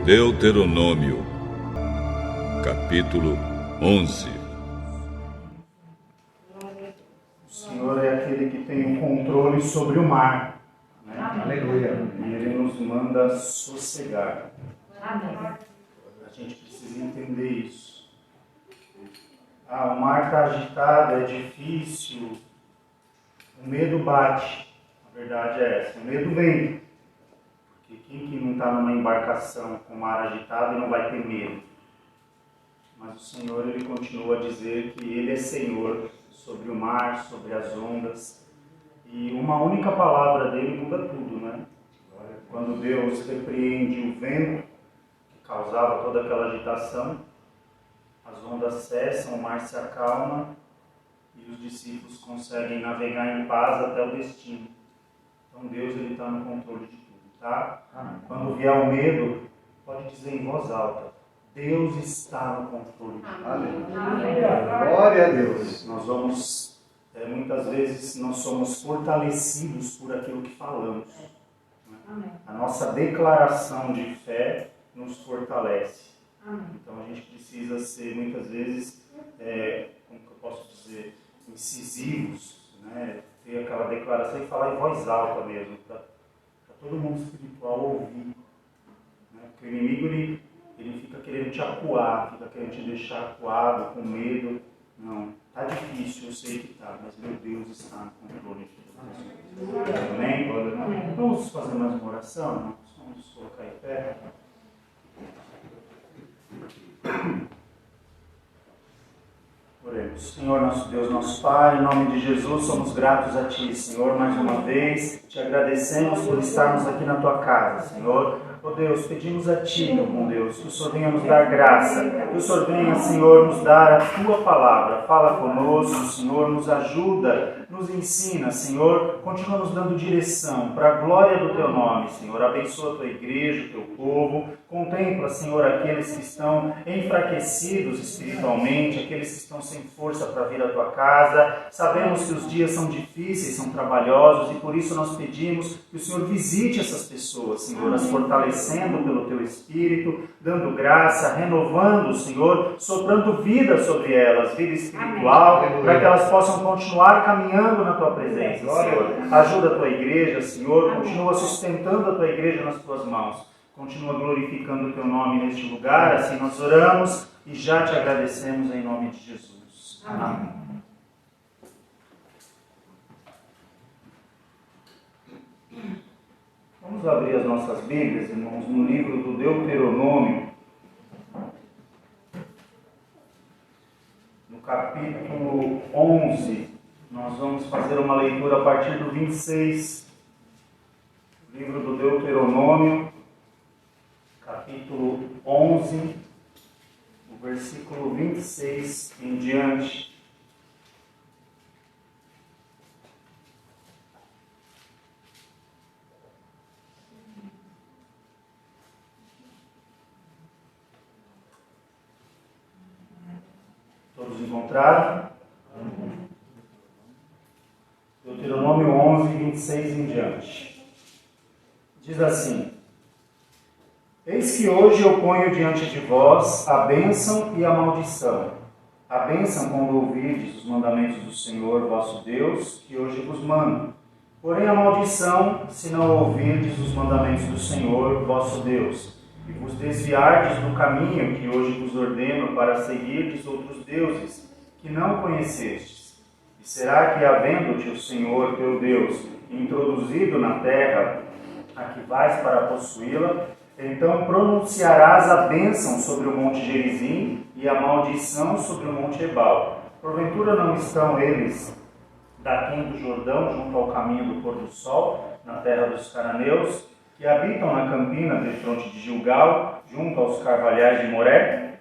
Deuteronômio, capítulo 11. O Senhor é aquele que tem o controle sobre o mar, né? Aleluia. E Ele nos manda sossegar. Amém. A gente precisa entender isso. O mar está agitado, é difícil, o medo bate. A verdade é essa, o medo vem. Porque quem que não está numa embarcação com o mar agitado e não vai ter medo? Mas o Senhor, Ele continua a dizer que Ele é Senhor sobre o mar, sobre as ondas. E uma única palavra dele muda tudo, né? Quando Deus repreende o vento, que causava toda aquela agitação, as ondas cessam, o mar se acalma e os discípulos conseguem navegar em paz até o destino. Então Deus está no controle de tudo, tá? Quando vier o medo, pode dizer em voz alta: Deus está no controle de tudo. Aleluia. Glória a Deus. Nós vamos, muitas vezes, nós somos fortalecidos por aquilo que falamos. Né? A nossa declaração de fé nos fortalece. Então a gente precisa ser, muitas vezes, como que eu posso dizer, incisivos, né? Ter aquela declaração e falar em voz alta mesmo, para todo mundo espiritual ouvir. Né? Porque o inimigo, ele fica querendo te acuar, fica querendo te deixar acuado, com medo. Não, tá difícil, eu sei que tá, mas meu Deus está no controle de tudo. Amém? Vamos fazer mais uma oração? Vamos colocar em pé. Oremos. Senhor, nosso Deus, nosso Pai, em nome de Jesus, somos gratos a Ti, Senhor, mais uma vez. Te agradecemos por estarmos aqui na Tua casa, Senhor. Oh Deus, pedimos a Ti, meu bom Deus, que o Senhor venha nos dar graça, que o Senhor venha, Senhor, nos dar a Tua palavra. Fala conosco, Senhor, nos ajuda, nos ensina, Senhor, continua nos dando direção para a glória do Teu nome, Senhor. Abençoa a Tua igreja, o Teu povo, contempla, Senhor, aqueles que estão enfraquecidos espiritualmente, aqueles que estão sem força para vir à Tua casa. Sabemos que os dias são difíceis, são trabalhosos e por isso nós pedimos que o Senhor visite essas pessoas, Senhor, as fortalecendo pelo Teu Espírito, dando graça, renovando, Senhor, soprando vida sobre elas, vida espiritual, para que elas possam continuar caminhando na Tua presença, Senhor. Ajuda a Tua igreja, Senhor, continua sustentando a Tua igreja nas Tuas mãos, continua glorificando o Teu nome neste lugar. Assim nós oramos e já Te agradecemos em nome de Jesus. Amém. Vamos abrir as nossas Bíblias, irmãos, no livro do Deuteronômio, no capítulo 11. Nós vamos fazer uma leitura a partir do 26. Livro do Deuteronômio, capítulo 11, o versículo 26 em diante. Todos encontraram? Deuteronômio 11, 26 em diante. Diz assim: Eis que hoje eu ponho diante de vós a bênção e a maldição. A bênção quando ouvirdes os mandamentos do Senhor vosso Deus, que hoje vos mando. Porém a maldição, se não ouvirdes os mandamentos do Senhor vosso Deus, e vos desviardes do caminho que hoje vos ordeno para seguirdes outros deuses, que não conhecestes. E será que, havendo-te o Senhor teu Deus introduzido na terra a que vais para possuí-la, então pronunciarás a bênção sobre o monte Gerizim e a maldição sobre o monte Ebal. Porventura não estão eles daquém do Jordão, junto ao caminho do pôr do sol, na terra dos cananeus, que habitam na campina defronte de Gilgal, junto aos carvalhais de Moré?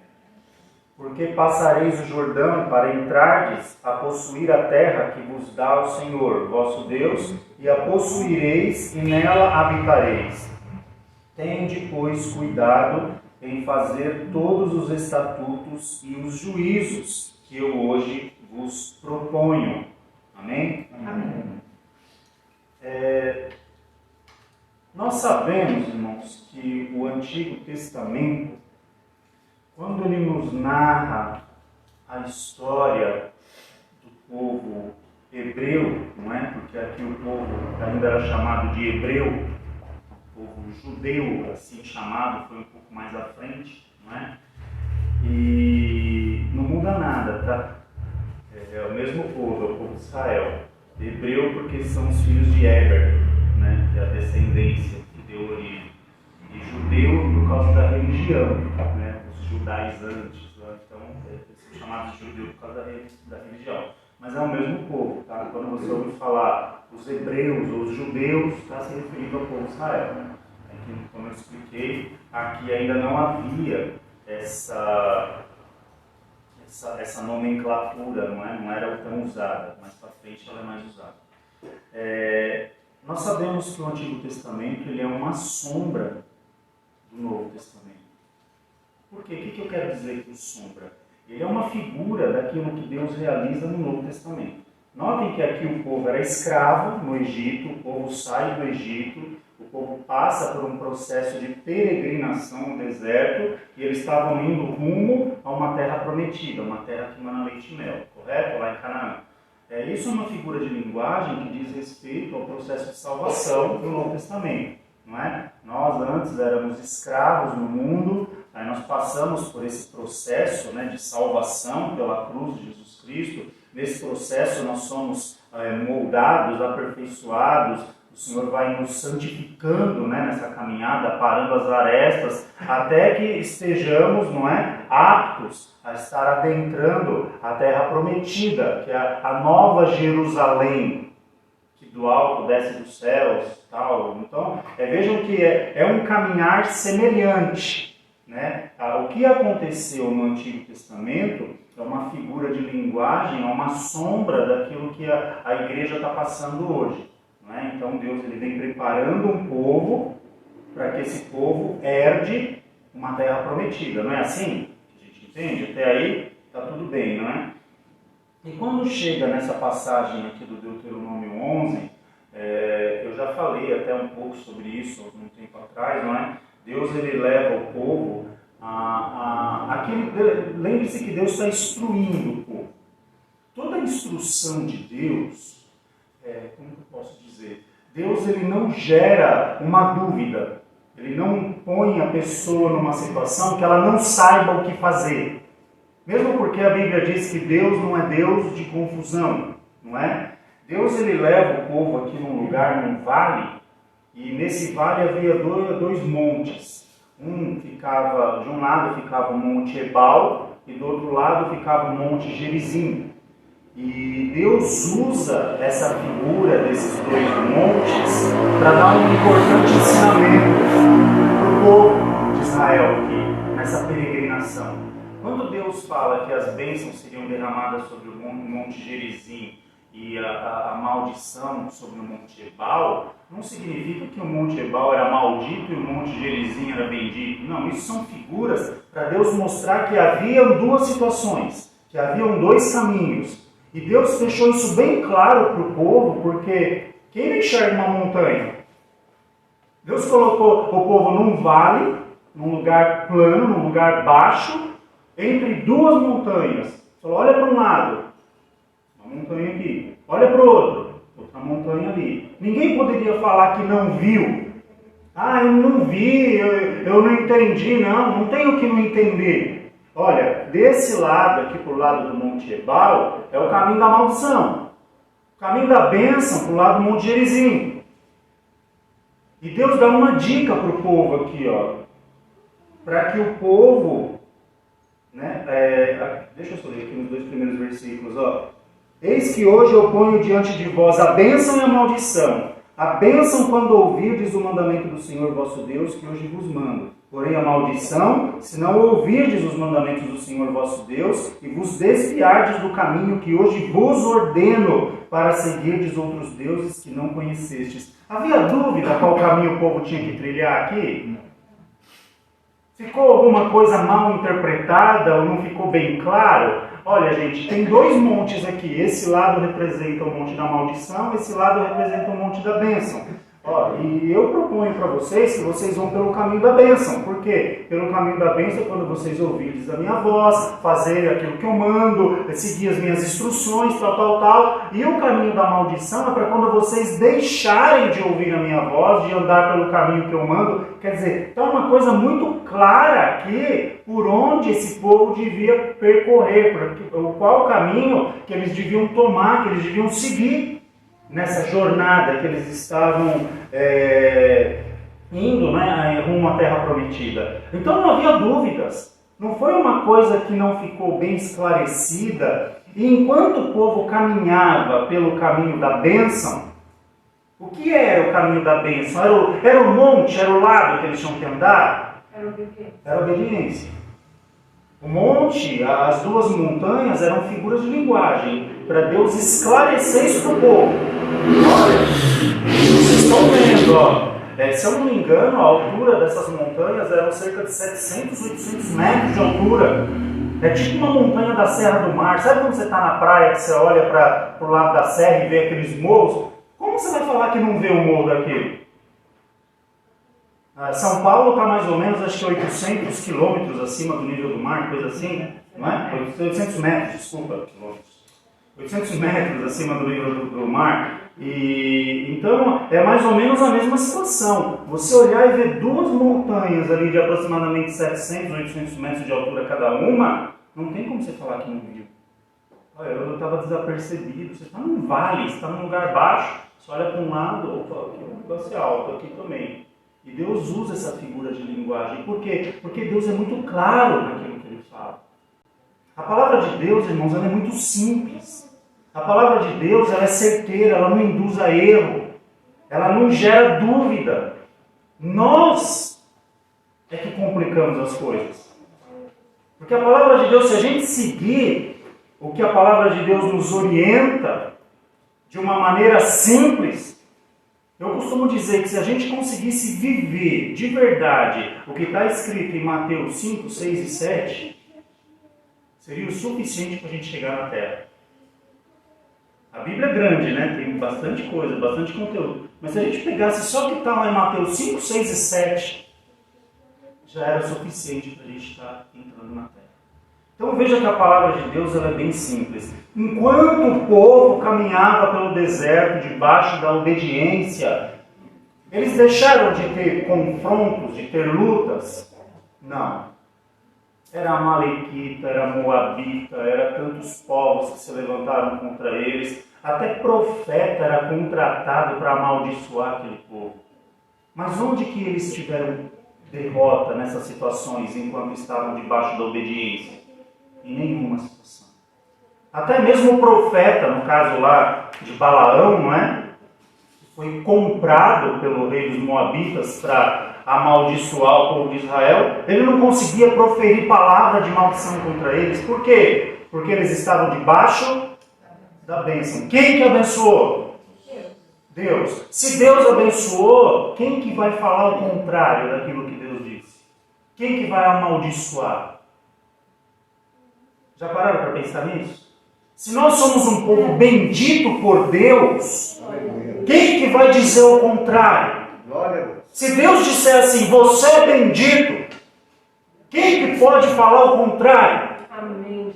Porque passareis o Jordão para entrardes a possuir a terra que vos dá o Senhor, vosso Deus, e a possuireis e nela habitareis. Tende, pois, cuidado em fazer todos os estatutos e os juízos que eu hoje vos proponho. Amém? Amém. Nós sabemos, irmãos, que o Antigo Testamento, quando ele nos narra a história do povo hebreu, não é? Porque aqui o povo ainda era chamado de hebreu, o povo judeu, assim chamado, foi um pouco mais à frente, não é? E não muda nada, tá? É o mesmo povo, é o povo de Israel. Hebreu porque são os filhos de Eber, né? Que é a descendência que deu origem. E judeu por causa da religião, né? Os judaizantes, né? Então eles são chamados de judeu por causa da religião. Mas é o mesmo povo, tá? Quando você ouve falar os hebreus ou os judeus, está se referindo ao povo de Israel. Aqui, como eu expliquei, aqui ainda não havia essa nomenclatura, não era tão usada, mais para frente ela é mais usada. Nós sabemos que o Antigo Testamento ele é uma sombra do Novo Testamento. Por quê? O que eu quero dizer com sombra? Ele é uma figura daquilo que Deus realiza no Novo Testamento. Notem que aqui o povo era escravo no Egito, o povo sai do Egito, o povo passa por um processo de peregrinação no deserto e eles estavam indo rumo a uma terra prometida, uma terra que mana leite e mel, correto? Lá em Canaã. Isso é uma figura de linguagem que diz respeito ao processo de salvação do Novo Testamento, não é? Nós antes éramos escravos no mundo, aí nós passamos por esse processo, né, de salvação pela cruz de Jesus Cristo. Nesse processo nós somos moldados, aperfeiçoados. O Senhor vai nos santificando, né, nessa caminhada, parando as arestas, até que estejamos, não é, aptos a estar adentrando a terra prometida, que é a nova Jerusalém, que do alto desce dos céus, tal. Então, vejam que é um caminhar semelhante, né? O que aconteceu no Antigo Testamento é uma figura de linguagem, é uma sombra daquilo que a igreja está passando hoje. Então Deus ele vem preparando um povo para que esse povo herde uma terra prometida. Não é assim que a gente entende? Até aí está tudo bem, não é? E quando chega nessa passagem aqui do Deuteronômio 11, eu já falei até um pouco sobre isso algum tempo atrás, não é? Deus ele leva o povo lembre-se que Deus está instruindo o povo. Toda a instrução de Deus, como que eu posso dizer? Deus ele não gera uma dúvida. Ele não põe a pessoa numa situação que ela não saiba o que fazer. Mesmo porque a Bíblia diz que Deus não é Deus de confusão, não é? Deus ele leva o povo aqui num lugar, num vale, e nesse vale havia dois montes. De um lado ficava o Monte Ebal e do outro lado ficava o Monte Gerizim. E Deus usa essa figura desses dois montes para dar um importante ensinamento para o povo de Israel aqui, nessa peregrinação. Quando Deus fala que as bênçãos seriam derramadas sobre o Monte Gerizim e a maldição sobre o Monte Ebal, não significa que o Monte Ebal era maldito e o Monte Gerizim era bendito. Não, isso são figuras para Deus mostrar que haviam duas situações, que haviam dois caminhos. E Deus deixou isso bem claro para o povo, porque quem não enxerga uma montanha? Deus colocou o povo num vale, num lugar plano, num lugar baixo, entre duas montanhas. Falou, olha para um lado, uma montanha aqui. Olha para o outro, outra montanha ali. Ninguém poderia falar que não viu. Eu não vi, eu não entendi. Não tem o que não entender. Olha, desse lado, aqui para o lado do Monte Ebal, é o caminho da maldição. O caminho da bênção para o lado do Monte Gerizim. E Deus dá uma dica para o povo aqui, para que o povo, né, deixa eu só ler aqui nos dois primeiros versículos, Eis que hoje eu ponho diante de vós a bênção e a maldição. A bênção quando ouvirdes o mandamento do Senhor vosso Deus, que hoje vos mando. Porém a maldição, se não ouvirdes os mandamentos do Senhor vosso Deus, e vos desviardes do caminho que hoje vos ordeno, para seguirdes outros deuses que não conhecestes. Havia dúvida qual caminho o povo tinha que trilhar aqui? Ficou alguma coisa mal interpretada ou não ficou bem claro? Olha, gente, tem dois montes aqui. Esse lado representa o monte da maldição, esse lado representa o monte da bênção. Ó, e eu proponho para vocês que vocês vão pelo caminho da bênção. Por quê? Pelo caminho da bênção é quando vocês ouvirem a minha voz, fazer aquilo que eu mando, seguir as minhas instruções, tal. E o caminho da maldição é para quando vocês deixarem de ouvir a minha voz, de andar pelo caminho que eu mando. Quer dizer, está uma coisa muito clara aqui por onde esse povo devia percorrer, qual caminho que eles deviam tomar, que eles deviam seguir nessa jornada que eles estavam indo, né, rumo à Terra Prometida. Então não havia dúvidas, não foi uma coisa que não ficou bem esclarecida. E enquanto o povo caminhava pelo caminho da bênção, o que era o caminho da bênção? Era o monte, era o lado que eles tinham que andar? Era a obediência. O monte, as duas montanhas eram figuras de linguagem, para Deus esclarecer isso para o povo. Olha, vocês estão vendo, ó. Se eu não me engano, a altura dessas montanhas eram cerca de 700, 800 metros de altura. É tipo uma montanha da Serra do Mar. Sabe quando você está na praia, que você olha para o lado da serra e vê aqueles morros? Como você vai falar que não vê o morro daquele? São Paulo está mais ou menos, acho que 800 quilômetros acima do nível do mar, coisa assim, não é? 800 metros, desculpa, quilômetros. 800 metros acima do nível do mar. E então é mais ou menos a mesma situação. Você olhar e ver duas montanhas ali de aproximadamente 700, 800 metros de altura cada uma, não tem como você falar que não viu. Olha, eu estava desapercebido. Você está num vale, você está num lugar baixo, você olha para um lado, opa, aqui o negócio é alto, aqui também. E Deus usa essa figura de linguagem. Por quê? Porque Deus é muito claro naquilo que Ele fala. A palavra de Deus, irmãos, ela é muito simples. A palavra de Deus, ela é certeira, ela não induz a erro. Ela não gera dúvida. Nós é que complicamos as coisas. Porque a palavra de Deus, se a gente seguir o que a palavra de Deus nos orienta de uma maneira simples, eu costumo dizer que se a gente conseguisse viver de verdade o que está escrito em Mateus 5, 6 e 7, seria o suficiente para a gente chegar na Terra. A Bíblia é grande, né? Tem bastante coisa, bastante conteúdo. Mas se a gente pegasse só o que está lá em Mateus 5, 6 e 7, já era suficiente para a gente estar entrando na Terra. Então veja que a palavra de Deus ela é bem simples. Enquanto o povo caminhava pelo deserto debaixo da obediência, eles deixaram de ter confrontos, de ter lutas? Não. Era amalequita, era moabita, era tantos povos que se levantaram contra eles. Até profeta era contratado para amaldiçoar aquele povo. Mas onde que eles tiveram derrota nessas situações enquanto estavam debaixo da obediência? Em nenhuma situação. Até mesmo o profeta, no caso lá de Balaão, não é? Foi comprado pelo rei dos Moabitas para amaldiçoar o povo de Israel. Ele não conseguia proferir palavra de maldição contra eles. Por quê? Porque eles estavam debaixo da bênção. Quem que abençoou? Deus. Se Deus abençoou, quem que vai falar o contrário daquilo que Deus disse? Quem que vai amaldiçoar? Já pararam para pensar nisso? Se nós somos um povo bendito por Deus, quem que vai dizer o contrário? Se Deus disser assim, você é bendito, quem que pode falar o contrário? Amém.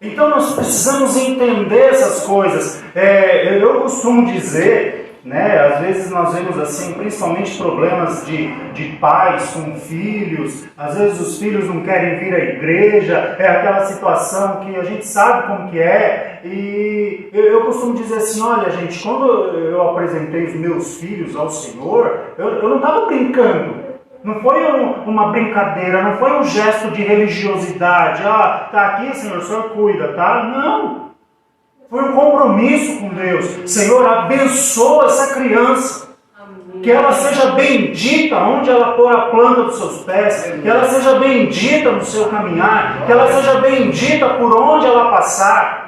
Então nós precisamos entender essas coisas. Eu costumo dizer, né, às vezes nós vemos assim, principalmente problemas de pais com filhos, às vezes os filhos não querem vir à igreja, é aquela situação que a gente sabe como que é, e eu costumo dizer assim, olha gente, quando eu apresentei os meus filhos ao Senhor, eu não estava brincando. Não foi uma brincadeira, não foi um gesto de religiosidade. Ah, tá aqui, Senhor, o Senhor cuida, tá? Não. Foi um compromisso com Deus. Senhor, abençoa essa criança. Amém. Que ela seja bendita onde ela pôr a planta dos seus pés. Amém. Que ela seja bendita no seu caminhar. Que ela seja bendita por onde ela passar.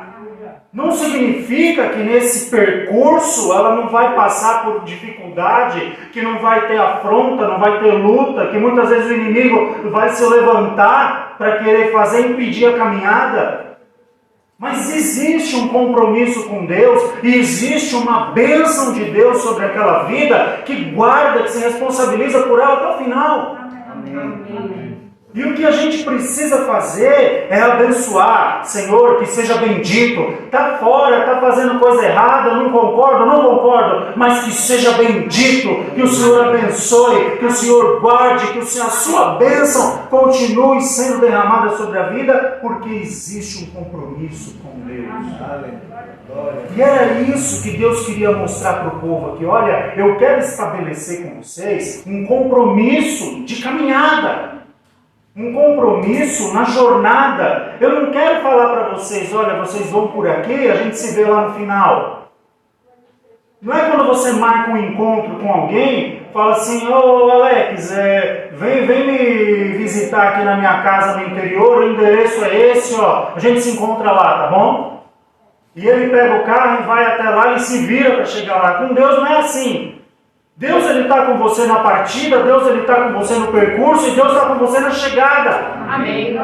Não significa que nesse percurso ela não vai passar por dificuldade, que não vai ter afronta, não vai ter luta, que muitas vezes o inimigo vai se levantar para querer impedir a caminhada. Mas existe um compromisso com Deus e existe uma bênção de Deus sobre aquela vida que guarda, que se responsabiliza por ela até o final. Amém. E o que a gente precisa fazer é abençoar. Senhor, que seja bendito. Está fora, está fazendo coisa errada, não concordo, mas que seja bendito, que o Senhor abençoe, que o Senhor guarde, que a sua bênção continue sendo derramada sobre a vida, porque existe um compromisso com Deus. E era isso que Deus queria mostrar para o povo aqui. Olha, eu quero estabelecer com vocês um compromisso de caminhada. Um compromisso na jornada. Eu não quero falar para vocês, olha, vocês vão por aqui, a gente se vê lá no final. Não é quando você marca um encontro com alguém, fala assim, ô Alex, vem me visitar aqui na minha casa no interior, o endereço é esse, ó, a gente se encontra lá, tá bom? E ele pega o carro e vai até lá e se vira para chegar lá. Com Deus não é assim. Deus ele está com você na partida, Deus ele está com você no percurso e Deus está com você na chegada. Amém.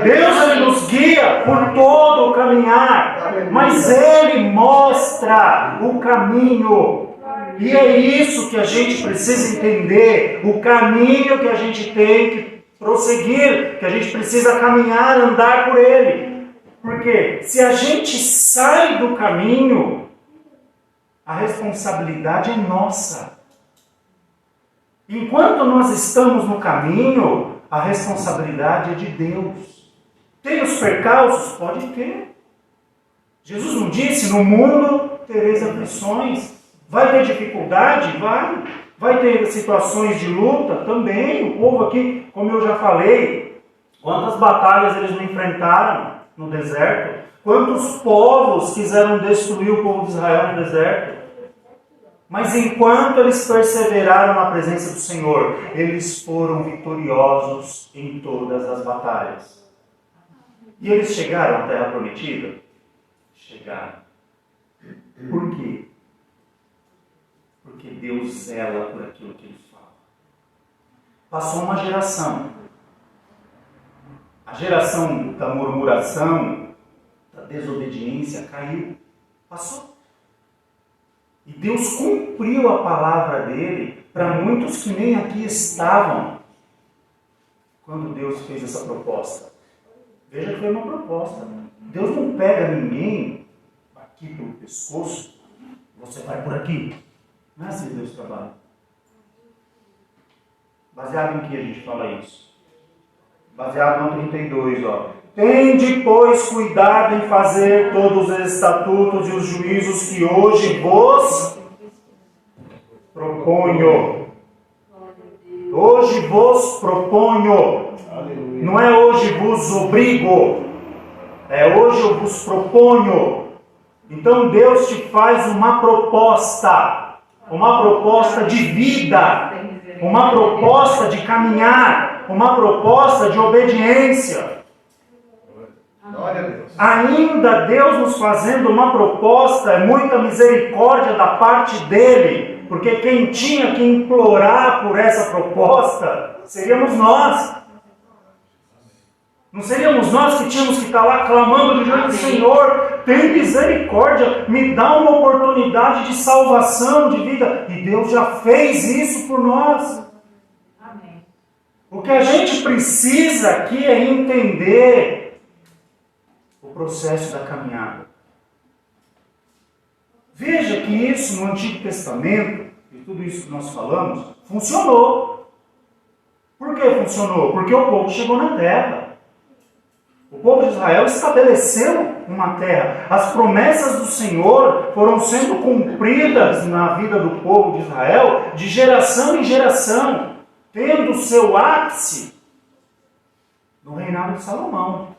Deus ele nos guia por todo o caminhar, mas Ele mostra o caminho. E é isso que a gente precisa entender, o caminho que a gente tem que prosseguir, que a gente precisa caminhar, andar por Ele. Porque se a gente sai do caminho, a responsabilidade é nossa. Enquanto nós estamos no caminho, a responsabilidade é de Deus. Tem os percalços? Pode ter. Jesus não disse, no mundo tereis aflições. Vai ter dificuldade? Vai. Vai ter situações de luta? Também. O povo aqui, como eu já falei, quantas batalhas eles não enfrentaram no deserto? Quantos povos quiseram destruir o povo de Israel no deserto? Mas enquanto eles perseveraram na presença do Senhor, eles foram vitoriosos em todas as batalhas. E eles chegaram à Terra Prometida? Chegaram. Por quê? Porque Deus zela por aquilo que Ele fala. Passou uma geração. A geração da murmuração, da desobediência caiu. Passou. E Deus cumpriu a palavra dele para muitos que nem aqui estavam quando Deus fez essa proposta. Veja que foi uma proposta. Deus não pega ninguém aqui pelo pescoço, você vai por aqui. Não é assim que Deus trabalha. Baseado em que a gente fala isso? Baseado no 32, ó. Tende, pois, cuidado em fazer todos os estatutos e os juízos que hoje vos proponho. Hoje vos proponho. Não é hoje vos obrigo. É hoje eu vos proponho. Então Deus te faz uma proposta de vida, uma proposta de caminhar, uma proposta de obediência. Ainda Deus nos fazendo uma proposta, é muita misericórdia da parte dele, porque quem tinha que implorar por essa proposta seríamos nós. Não seríamos nós que tínhamos que estar lá clamando diante do Senhor, tem misericórdia, me dá uma oportunidade de salvação, de vida. E Deus já fez isso por nós. Amém. O que a gente precisa aqui é entender o processo da caminhada. Veja que isso no Antigo Testamento, e tudo isso que nós falamos, funcionou. Por que funcionou? Porque o povo chegou na terra. O povo de Israel estabeleceu uma terra. As promessas do Senhor foram sendo cumpridas na vida do povo de Israel de geração em geração, tendo seu ápice no reinado de Salomão.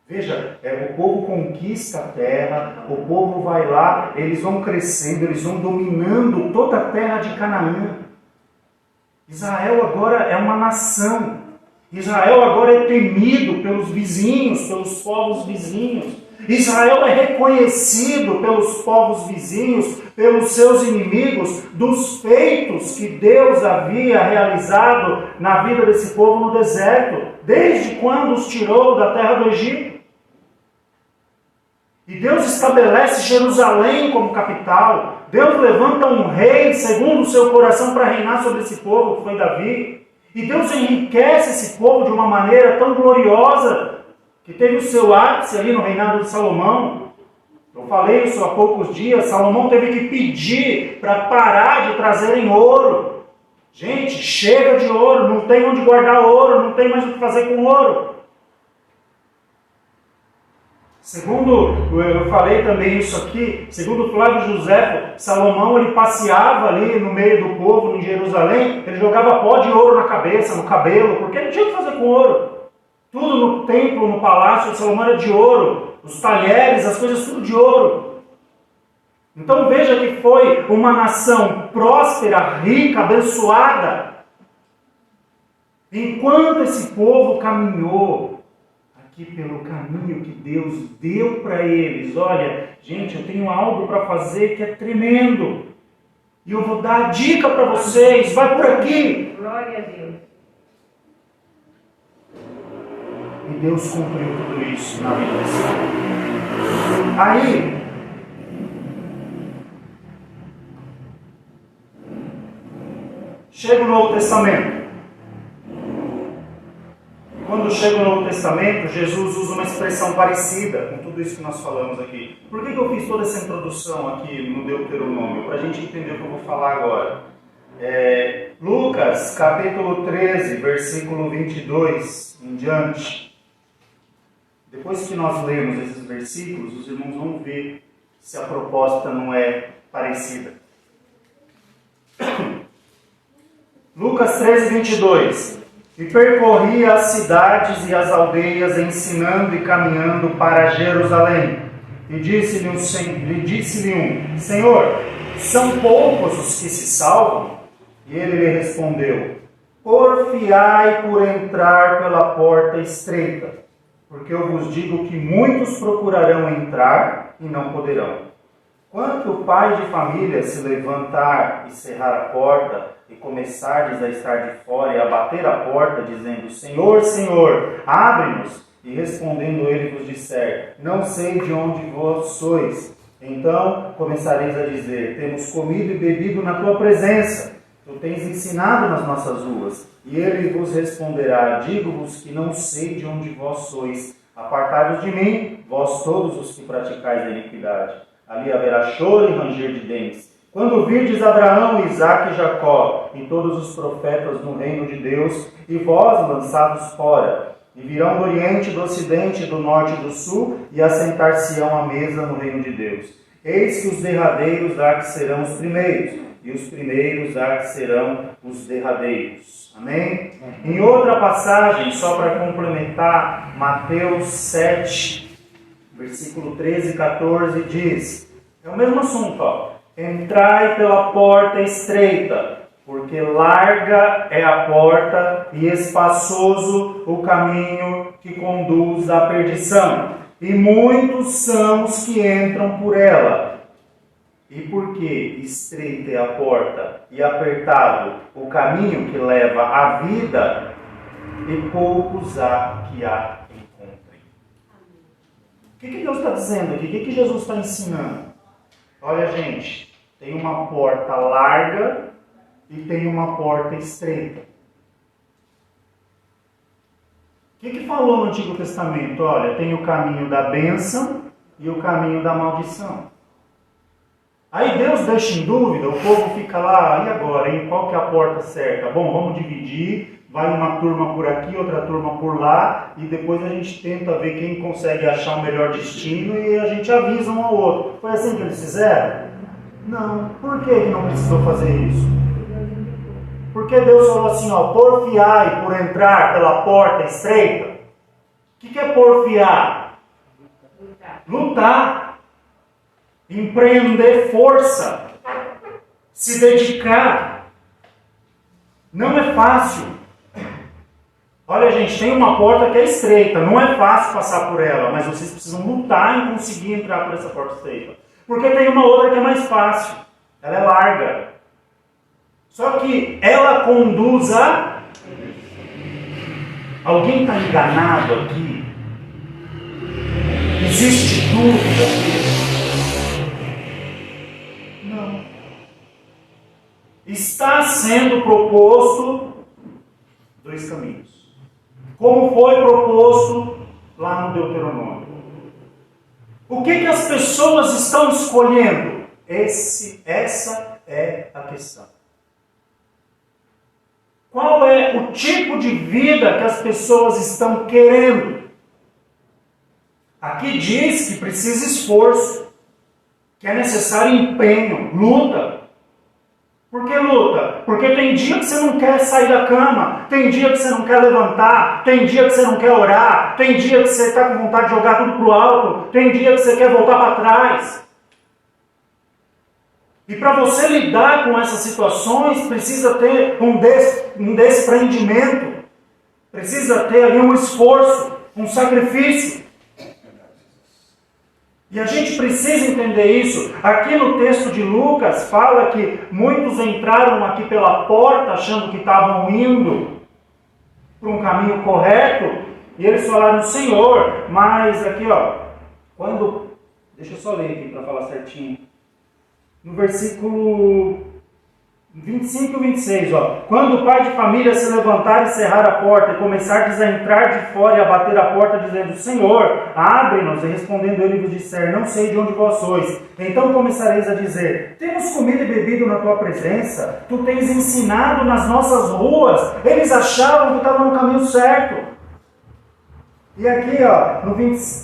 Veja, o povo conquista a terra, o povo vai lá, eles vão crescendo, eles vão dominando toda a terra de Canaã. Israel agora é uma nação. Israel agora é temido pelos vizinhos, pelos povos vizinhos. Israel é reconhecido pelos povos vizinhos, pelos seus inimigos, dos feitos que Deus havia realizado na vida desse povo no deserto, desde quando os tirou da terra do Egito. E Deus estabelece Jerusalém como capital. Deus levanta um rei segundo o seu coração para reinar sobre esse povo, que foi Davi. E Deus enriquece esse povo de uma maneira tão gloriosa, que teve o seu ápice ali no reinado de Salomão. Eu falei isso há poucos dias. Salomão teve que pedir para parar de trazerem ouro. Gente, chega de ouro, não tem onde guardar ouro, não tem mais o que fazer com ouro. Segundo, eu falei também isso aqui, segundo Flávio José, Salomão ele passeava ali no meio do povo em Jerusalém, ele jogava pó de ouro na cabeça, no cabelo, porque não tinha o que fazer com ouro. Tudo no templo, no palácio de Salomão era de ouro, os talheres, as coisas tudo de ouro. Então veja que foi uma nação próspera, rica, abençoada. Enquanto esse povo caminhou aqui pelo caminho que Deus deu para eles. Olha, gente, eu tenho algo para fazer que é tremendo. E eu vou dar a dica para vocês. Vai por aqui. Glória a Deus. E Deus cumpriu tudo isso na vida desse povo. Aí, chega o Novo Testamento. Quando chega o Novo Testamento, Jesus usa uma expressão parecida com tudo isso que nós falamos aqui. Por que eu fiz toda essa introdução aqui no Deuteronômio? Para a gente entender o que eu vou falar agora. Lucas, capítulo 13, versículo 22 em diante. Depois que nós lemos esses versículos, os irmãos vão ver se a proposta não é parecida. Lucas 13, 22. E percorria as cidades e as aldeias, ensinando e caminhando para Jerusalém. E disse-lhe um, Senhor, são poucos os que se salvam? E ele lhe respondeu, porfiai por entrar pela porta estreita, porque eu vos digo que muitos procurarão entrar e não poderão. Quando o pai de família se levantar e cerrar a porta, e começardes a estar de fora e a bater a porta, dizendo, Senhor, Senhor, abre-nos, e respondendo ele vos disser, não sei de onde vós sois. Então começareis a dizer, temos comido e bebido na tua presença, tu tens ensinado nas nossas ruas. E ele vos responderá, digo-vos que não sei de onde vós sois. Apartai-vos de mim, vós todos os que praticais a iniquidade. Ali haverá choro e ranger de dentes. Quando virdes Abraão, Isaque e Jacó, e todos os profetas no reino de Deus, e vós lançados fora, e virão do oriente, do ocidente, do norte e do sul, e assentar-se-ão à mesa no reino de Deus. Eis que os derradeiros há que serão os primeiros, e os primeiros há que serão os derradeiros. Amém? Em outra passagem, só para complementar, Mateus 7, versículo 13 e 14, diz, é o mesmo assunto, ó. Entrai pela porta estreita, porque larga é a porta e espaçoso o caminho que conduz à perdição, e muitos são os que entram por ela. E porque estreita é a porta e apertado o caminho que leva à vida, e poucos há que a encontrem. O que Deus está dizendo aqui? O que Jesus está ensinando? Olha, gente, tem uma porta larga e tem uma porta estreita. O que falou no Antigo Testamento? Olha, tem o caminho da bênção e o caminho da maldição. Aí Deus deixa em dúvida, o povo fica lá, e agora, hein? Qual que é a porta certa? Bom, vamos dividir, vai uma turma por aqui, outra turma por lá, e depois a gente tenta ver quem consegue achar o melhor destino e a gente avisa um ao outro. Foi assim que eles fizeram? Não. Por que não precisou fazer isso? Porque Deus falou assim, ó, porfiai por entrar pela porta estreita. O que é porfiar? Lutar. Empreender força. Se dedicar. Não é fácil. Olha, gente, tem uma porta que é estreita. Não é fácil passar por ela, mas vocês precisam lutar em conseguir entrar por essa porta estreita. Porque tem uma outra que é mais fácil. Ela é larga. Só que ela conduz a... Alguém está enganado aqui? Existe dúvida aqui? Não. Está sendo proposto dois caminhos. Como foi proposto lá no Deuteronômio. O que as pessoas estão escolhendo? Essa é a questão. Qual é o tipo de vida que as pessoas estão querendo? Aqui diz que precisa esforço, que é necessário empenho, luta. Por que luta? Porque tem dia que você não quer sair da cama, tem dia que você não quer levantar, tem dia que você não quer orar, tem dia que você está com vontade de jogar tudo para o alto, tem dia que você quer voltar para trás. E para você lidar com essas situações, precisa ter um desprendimento, precisa ter ali um esforço, um sacrifício. E a gente precisa entender isso. Aqui no texto de Lucas fala que muitos entraram aqui pela porta achando que estavam indo para um caminho correto, e eles falaram, Senhor, mas aqui deixa eu só ler aqui para falar certinho. No versículo 25 e 26, quando o pai de família se levantar e cerrar a porta e começar a entrar de fora e a bater a porta dizendo, Senhor, abre-nos, e respondendo ele vos disser, não sei de onde vós sois. Então começareis a dizer, temos comido e bebido na tua presença, tu tens ensinado nas nossas ruas. Eles achavam que estavam no caminho certo. E aqui,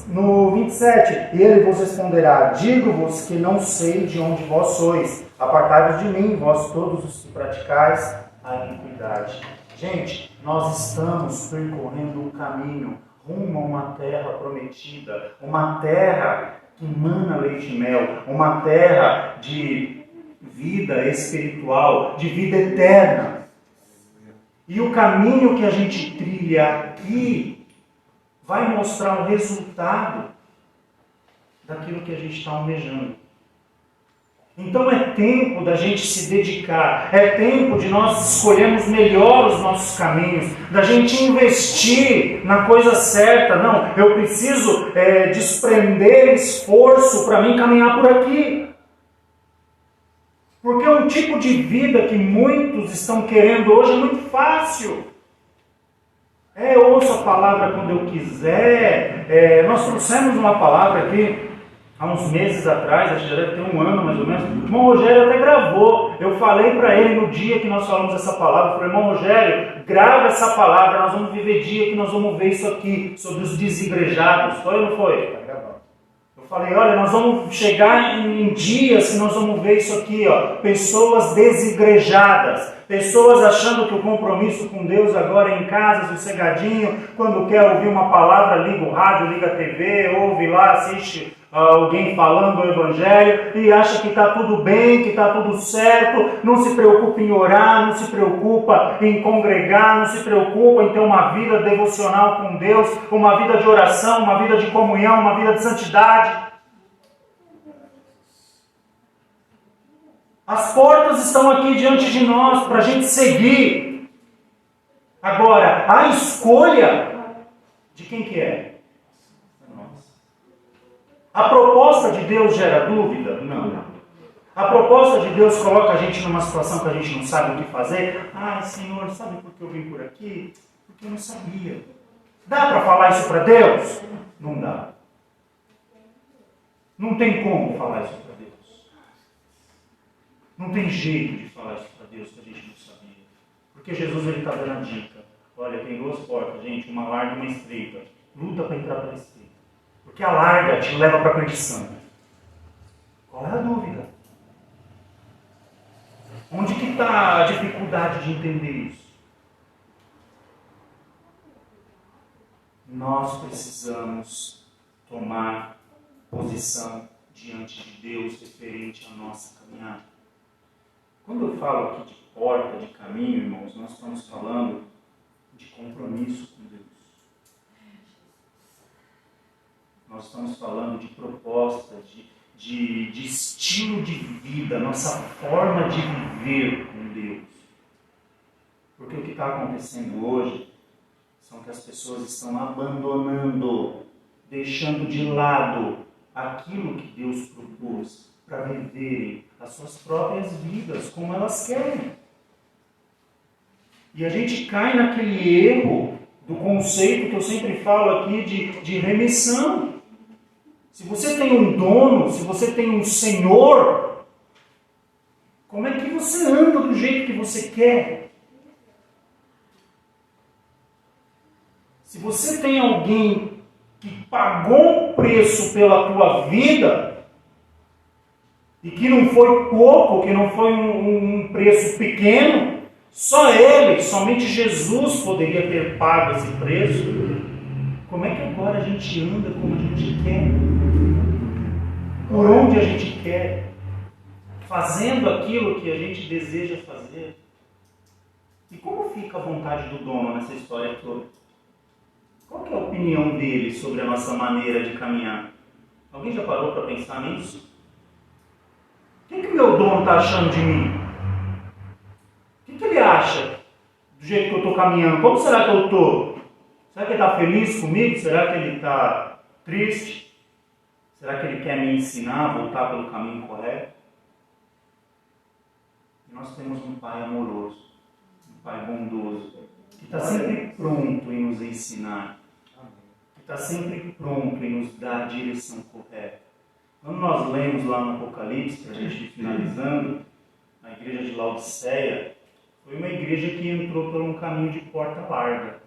no 27, e ele vos responderá, digo-vos que não sei de onde vós sois, apartai-vos de mim, vós todos os que praticais a iniquidade. Gente, nós estamos percorrendo um caminho rumo a uma terra prometida, uma terra que emana leite e mel, uma terra de vida espiritual, de vida eterna. E o caminho que a gente trilha aqui vai mostrar o resultado daquilo que a gente está almejando. Então é tempo da gente se dedicar, é tempo de nós escolhermos melhor os nossos caminhos, da gente investir na coisa certa. Não, eu preciso desprender esforço para mim caminhar por aqui. Porque é um tipo de vida que muitos estão querendo hoje, é muito fácil. Eu ouço a palavra quando eu quiser. Nós trouxemos uma palavra aqui há uns meses atrás, acho que já deve ter um ano mais ou menos. O irmão Rogério até gravou. Eu falei para ele no dia que nós falamos essa palavra, eu falei, irmão Rogério, grava essa palavra, nós vamos viver dia que nós vamos ver isso aqui, sobre os desigrejados. Foi ou não foi? Eu falei, olha, nós vamos chegar em dias que nós vamos ver isso aqui, pessoas desigrejadas, pessoas achando que o compromisso com Deus agora é em casa, sossegadinho, quando quer ouvir uma palavra, liga o rádio, liga a TV, ouve lá, assiste alguém falando o Evangelho e acha que está tudo bem, que está tudo certo, não se preocupa em orar, não se preocupa em congregar, não se preocupa em ter uma vida devocional com Deus, uma vida de oração, uma vida de comunhão, uma vida de santidade. As portas estão aqui diante de nós para a gente seguir. Agora, a escolha de quem que é? A proposta de Deus gera dúvida? Não. A proposta de Deus coloca a gente numa situação que a gente não sabe o que fazer. Ai, Senhor, sabe por que eu vim por aqui? Porque eu não sabia. Dá para falar isso para Deus? Não dá. Não tem como falar isso para Deus. Não tem jeito de falar isso para Deus que a gente não sabia. Porque Jesus está dando a dica. Olha, tem duas portas, gente, uma larga e uma estreita. Luta para entrar pela estreita. Porque a larga te leva para a perdição. Qual é a dúvida? Onde que está a dificuldade de entender isso? Nós precisamos tomar posição diante de Deus referente à nossa caminhada. Quando eu falo aqui de porta, de caminho, irmãos, nós estamos falando de compromisso com Deus. Nós estamos falando de proposta, de estilo de vida, nossa forma de viver com Deus. Porque o que está acontecendo hoje são que as pessoas estão abandonando deixando de lado aquilo que Deus propôs para viverem as suas próprias vidas como elas querem. E a gente cai naquele erro do conceito que eu sempre falo aqui de remissão. Se você tem um dono, se você tem um senhor, como é que você anda do jeito que você quer? Se você tem alguém que pagou um preço pela tua vida, e que não foi pouco, que não foi um preço pequeno, só Ele, somente Jesus poderia ter pago esse preço. Como é que agora a gente anda como a gente quer? Por onde a gente quer? Fazendo aquilo que a gente deseja fazer? E como fica a vontade do dono nessa história toda? Qual que é a opinião dele sobre a nossa maneira de caminhar? Alguém já parou para pensar nisso? O que o meu dono está achando de mim? O que ele acha do jeito que eu estou caminhando? Como será que eu estou? Será que ele está feliz comigo? Será que ele está triste? Será que ele quer me ensinar a voltar pelo caminho correto? E nós temos um Pai amoroso, um Pai bondoso, que está sempre pronto em nos ensinar, que está sempre pronto em nos dar a direção correta. Quando nós lemos lá no Apocalipse, para a gente ir finalizando, a igreja de Laodiceia foi uma igreja que entrou por um caminho de porta larga.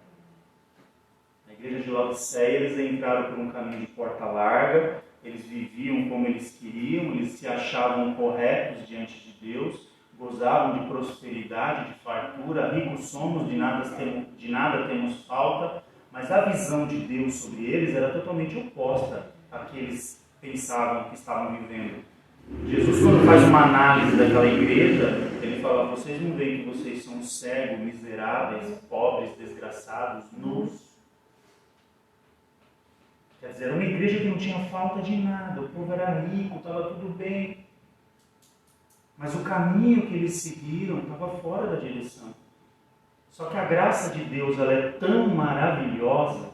Na igreja de Laodiceia, eles entraram por um caminho de porta larga, eles viviam como eles queriam, eles se achavam corretos diante de Deus, gozavam de prosperidade, de fartura, ricos somos, de nada temos falta, mas a visão de Deus sobre eles era totalmente oposta à que eles pensavam que estavam vivendo. Jesus, quando faz uma análise daquela igreja, ele fala: vocês não veem que vocês são cegos, miseráveis, pobres, desgraçados, nus? Quer dizer, era uma igreja que não tinha falta de nada, o povo era rico, estava tudo bem. Mas o caminho que eles seguiram estava fora da direção. Só que a graça de Deus, ela é tão maravilhosa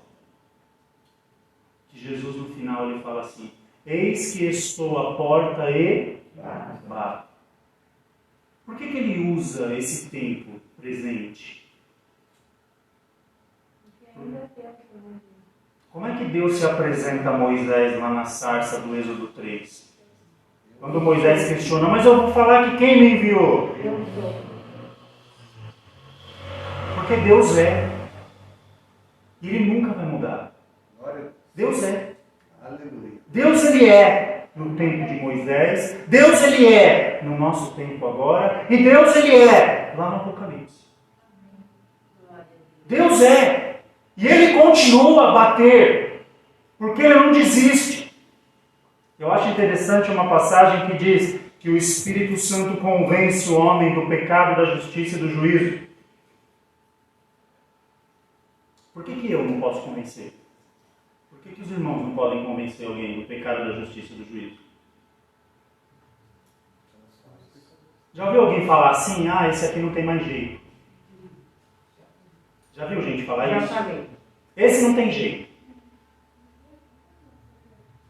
que Jesus no final ele fala assim: eis que estou à porta e bato. Por que ele usa esse tempo presente? Como é que Deus se apresenta a Moisés lá na sarça do Êxodo 3? Quando Moisés questiona: mas eu vou falar que quem me enviou? Porque Deus é. E Ele nunca vai mudar. Deus é. Deus Ele é no tempo de Moisés. Deus Ele é no nosso tempo agora. E Deus Ele é lá no Apocalipse. Deus é. E Ele continua a bater. Porque Ele não desiste. Eu acho interessante uma passagem que diz que o Espírito Santo convence o homem do pecado, da justiça e do juízo. Por que eu não posso convencer? Por que os irmãos não podem convencer alguém do pecado, da justiça e do juízo? Já ouviu alguém falar assim: ah, esse aqui não tem mais jeito? Já viu gente falar isso? Esse não tem jeito.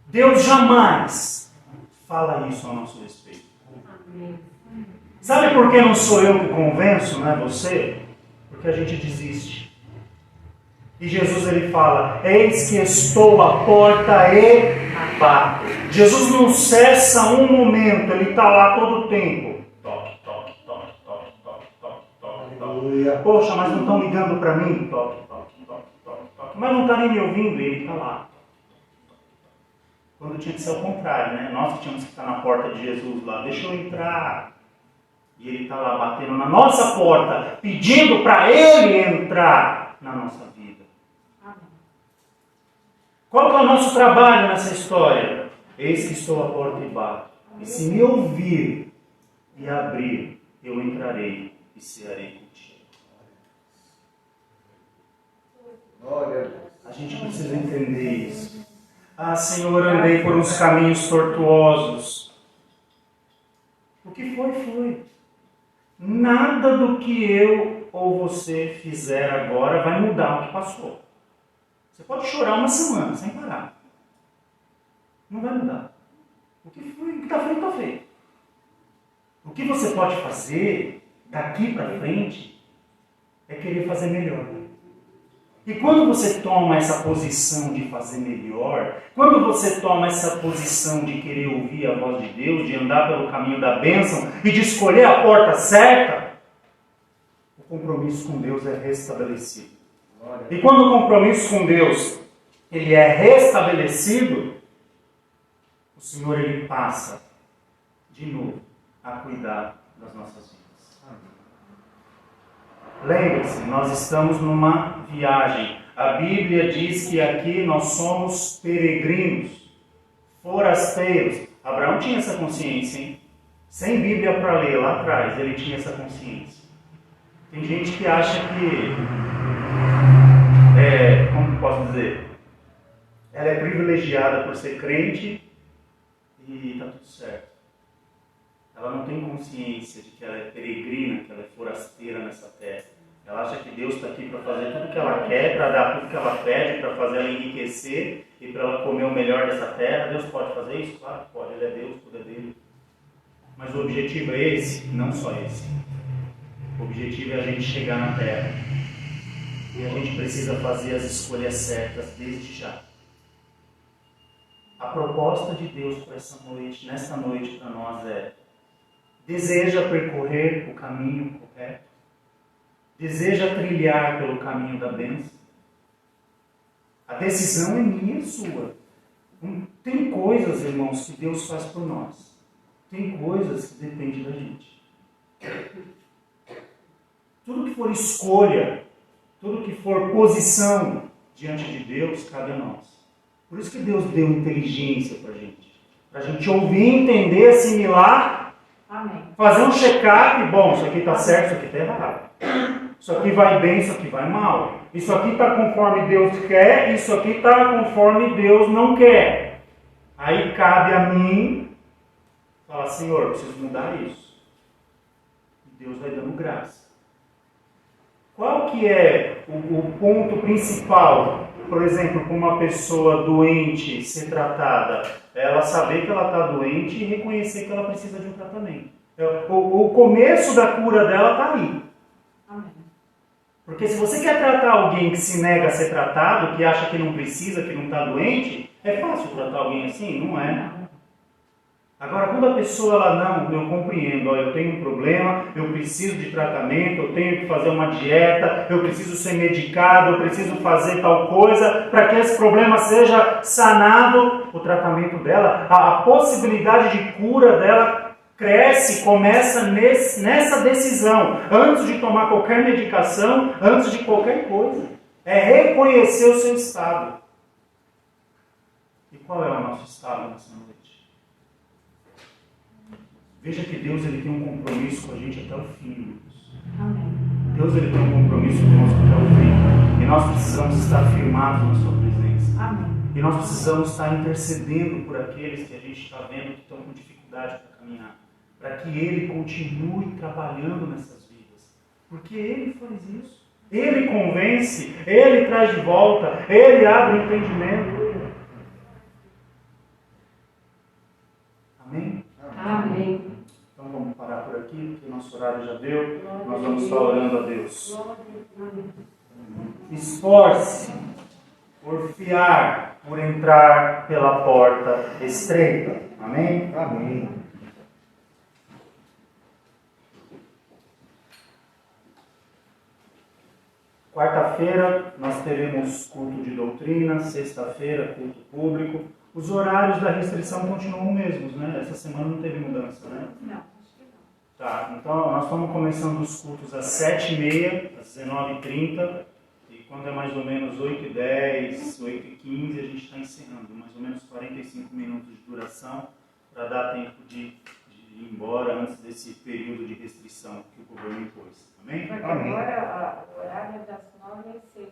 Deus jamais fala isso a nosso respeito. Sabe por que não sou eu que convenço, não é você? Porque a gente desiste. E Jesus ele fala: eis que estou à porta e bato. Jesus não cessa um momento, ele está lá todo o tempo. Toque, toque, toque, toque, toque, toque, toque, toque. Poxa, mas não estão ligando para mim? Toque, toque, toque, toque, toque. Mas não está nem me ouvindo, ele está lá. Quando tinha que ser o contrário, né? Nós que tínhamos que estar na porta de Jesus lá: deixa eu entrar. E ele está lá batendo na nossa porta, pedindo para ele entrar na nossa vida. Qual que é o nosso trabalho nessa história? Eis que estou à porta e bato. E se me ouvir e abrir, eu entrarei e cearei contigo. A gente precisa entender isso. Ah, Senhor, andei por uns caminhos tortuosos. O que foi, foi. Nada do que eu ou você fizer agora vai mudar o que passou. Você pode chorar uma semana sem parar. Não vai mudar. O que está feito, está feito. O que você pode fazer daqui para frente é querer fazer melhor. E quando você toma essa posição de fazer melhor, quando você toma essa posição de querer ouvir a voz de Deus, de andar pelo caminho da bênção e de escolher a porta certa, o compromisso com Deus é restabelecido. E quando o compromisso com Deus ele é restabelecido, o Senhor ele passa de novo a cuidar das nossas vidas. Lembre-se, nós estamos numa viagem. A Bíblia diz que aqui nós somos peregrinos, forasteiros. Abraão tinha essa consciência, hein? Sem Bíblia para ler lá atrás, ele tinha essa consciência. Tem gente que acha que, como posso dizer, ela é privilegiada por ser crente e está tudo certo. Ela não tem consciência de que ela é peregrina, que ela é forasteira nessa terra. Ela acha que Deus está aqui para fazer tudo que ela quer, para dar tudo que ela pede, para fazer ela enriquecer e para ela comer o melhor dessa terra. Deus pode fazer isso? Claro que pode, Ele é Deus, tudo é dele. Mas o objetivo é esse, não só esse. O objetivo é a gente chegar na terra. E a gente precisa fazer as escolhas certas desde já. A proposta de Deus para essa noite, nesta noite para nós é: deseja percorrer o caminho correto? Deseja trilhar pelo caminho da bênção? A decisão é minha e sua. Tem coisas, irmãos, que Deus faz por nós. Tem coisas que dependem da gente. Tudo que for escolha, tudo que for posição diante de Deus, cabe a nós. Por isso que Deus deu inteligência para a gente ouvir, entender, assimilar. Amém. Fazer um check-up, bom, isso aqui está certo, isso aqui está errado. Isso aqui vai bem, isso aqui vai mal. Isso aqui está conforme Deus quer, isso aqui está conforme Deus não quer. Aí cabe a mim falar: Senhor, eu preciso mudar isso. E Deus vai dando graça. Qual que é o ponto principal, por exemplo, para uma pessoa doente ser tratada? Ela saber que ela está doente e reconhecer que ela precisa de um tratamento. O começo da cura dela está aí. Amém. Porque se você quer tratar alguém que se nega a ser tratado, que acha que não precisa, que não está doente, é fácil tratar alguém assim? Não é. Agora, quando a pessoa, ela não, eu compreendo, eu tenho um problema, eu preciso de tratamento, eu tenho que fazer uma dieta, eu preciso ser medicado, eu preciso fazer tal coisa, para que esse problema seja sanado, o tratamento dela, a possibilidade de cura dela cresce, começa nessa decisão, antes de tomar qualquer medicação, antes de qualquer coisa. É reconhecer o seu estado. E qual é o nosso estado nessa noite? Veja que Deus ele tem um compromisso com a gente até o fim, irmãos. Amém. Deus ele tem um compromisso conosco até o fim. E nós precisamos estar firmados na sua presença. Amém. E nós precisamos estar intercedendo por aqueles que a gente está vendo que estão com dificuldade para caminhar. Para que Ele continue trabalhando nessas vidas. Porque Ele faz isso. Ele convence, Ele traz de volta, Ele abre o entendimento. Amém? Amém. Então vamos parar por aqui, porque nosso horário já deu. Nós vamos estar orando a Deus. Esforce por fiar, por entrar pela porta estreita. Amém? Amém. Quarta-feira nós teremos culto de doutrina, sexta-feira culto público. Os horários da restrição continuam os mesmos, né? Essa semana não teve mudança, né? Não, acho que não. Tá, então nós estamos começando os cultos às 7h30, às 19h30, e quando é mais ou menos 8h10, 8h15, a gente está encerrando, mais ou menos 45 minutos de duração, para dar tempo de ir embora antes desse período de restrição que o governo impôs. Amém? Porque Amém. agora o horário é das 9 às 6, né?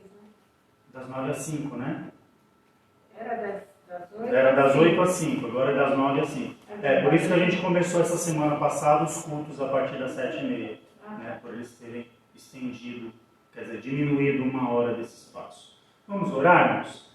Das 9 às 5, né? Era das 8 Era das 8 às 5, agora é das 9 às 5. Por isso que a gente começou essa semana passada os cultos a partir das 7h30, né? Por eles terem estendido, quer dizer, diminuído 1 hora desse espaço. Vamos orar, irmãos?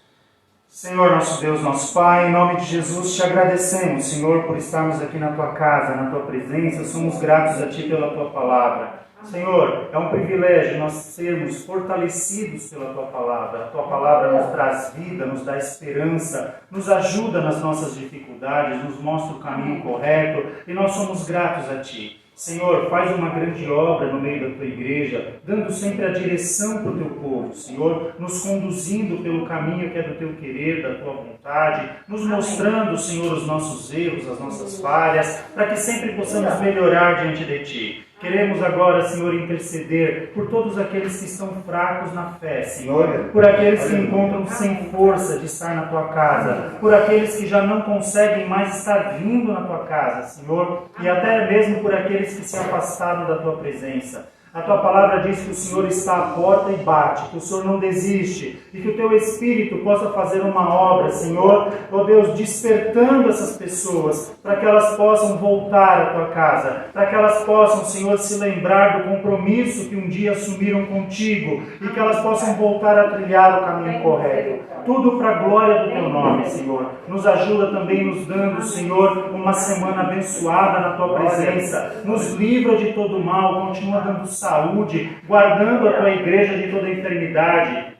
Senhor, nosso Deus, nosso Pai, em nome de Jesus te agradecemos, Senhor, por estarmos aqui na Tua casa, na Tua presença. Somos gratos a Ti pela Tua palavra. Senhor, é um privilégio nós sermos fortalecidos pela Tua palavra. A Tua palavra nos traz vida, nos dá esperança, nos ajuda nas nossas dificuldades, nos mostra o caminho correto e nós somos gratos a Ti. Senhor, faz uma grande obra no meio da Tua igreja, dando sempre a direção para o Teu povo, Senhor, nos conduzindo pelo caminho que é do Teu querer, da Tua vontade, nos mostrando, Senhor, os nossos erros, as nossas falhas, para que sempre possamos melhorar diante de Ti. Queremos agora, Senhor, interceder por todos aqueles que estão fracos na fé, Senhor, por aqueles que encontram sem força de estar na Tua casa, por aqueles que já não conseguem mais estar vindo na Tua casa, Senhor, e até mesmo por aqueles que se afastaram da Tua presença. A Tua palavra diz que o Senhor está à porta e bate, que o Senhor não desiste e que o Teu Espírito possa fazer uma obra, Senhor, ó Deus, despertando essas pessoas para que elas possam voltar à Tua casa, para que elas possam, Senhor, se lembrar do compromisso que um dia assumiram contigo e que elas possam voltar a trilhar o caminho correto. Tudo para a glória do Teu nome, Senhor. Nos ajuda também nos dando, Senhor, uma semana abençoada na Tua presença. Nos livra de todo mal, continua dando saúde, guardando a Tua igreja de toda enfermidade.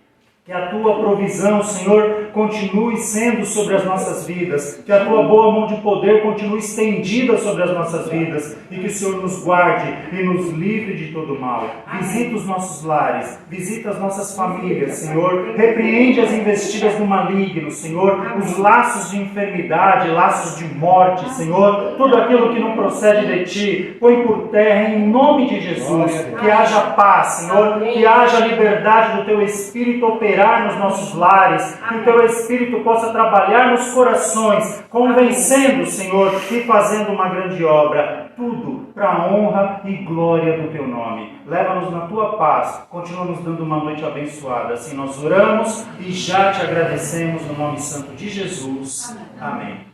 Que a Tua provisão, Senhor, continue sendo sobre as nossas vidas. Que a Tua boa mão de poder continue estendida sobre as nossas vidas. E que o Senhor nos guarde e nos livre de todo mal. Visita os nossos lares, visita as nossas famílias, Senhor. Repreende as investidas do maligno, Senhor. Os laços de enfermidade, laços de morte, Senhor. Tudo aquilo que não procede de Ti, põe por terra em nome de Jesus. Que haja paz, Senhor. Que haja liberdade do Teu Espírito operar nos nossos lares, que o Teu Espírito possa trabalhar nos corações, convencendo, Senhor, e fazendo uma grande obra. Tudo para a honra e glória do Teu nome. Leva-nos na Tua paz, continua nos dando uma noite abençoada. Assim nós oramos e já Te agradecemos no nome santo de Jesus. Amém.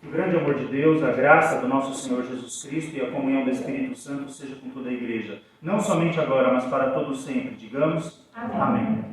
Que o grande amor de Deus, a graça do nosso Senhor Jesus Cristo e a comunhão do Espírito Santo seja com toda a igreja. Não somente agora, mas para todos sempre. Digamos amém.